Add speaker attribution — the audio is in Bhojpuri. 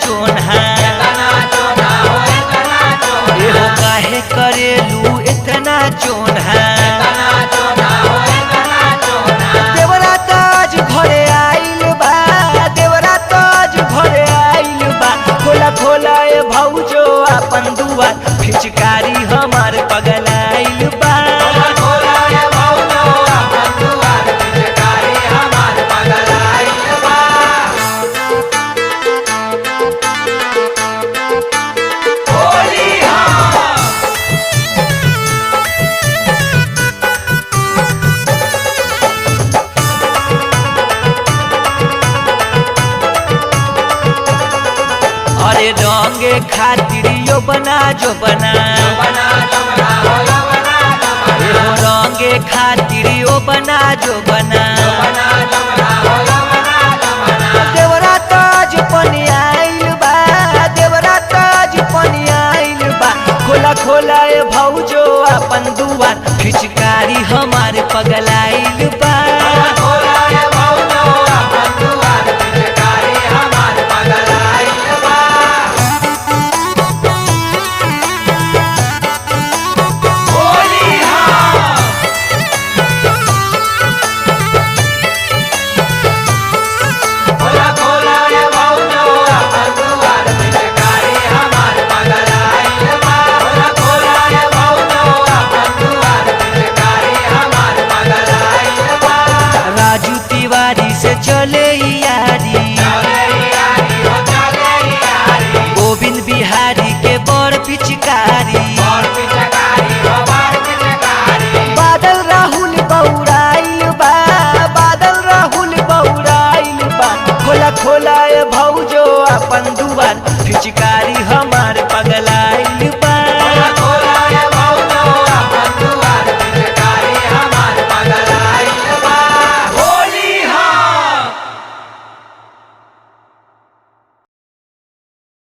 Speaker 1: चोन्हा एहो काहे करेलू इतना चोन्हा देवरा ताज घरे आइल बा देवरा ताज घरे आइल बा खोला खोला ए भौजो अपन दुआर फिचकारी हमार पगलाइल बा अरे रंगे खातिर यो बना जो बना रंगे खातिर यो बना जो बना देवरा ताज पनी आइल बा देवरा ताज पनी आइल बा खोला खोला ए भौजो अपन दुआर फिचकारी हमार पगलाइल बा से चले यारी गोविंद बिहारी के बड़ पिचकारी बादल राहुल बौराइल बा बादल राहुल बौराइल बा खोला खोला ए भौजो अपन दुआर फिचकारी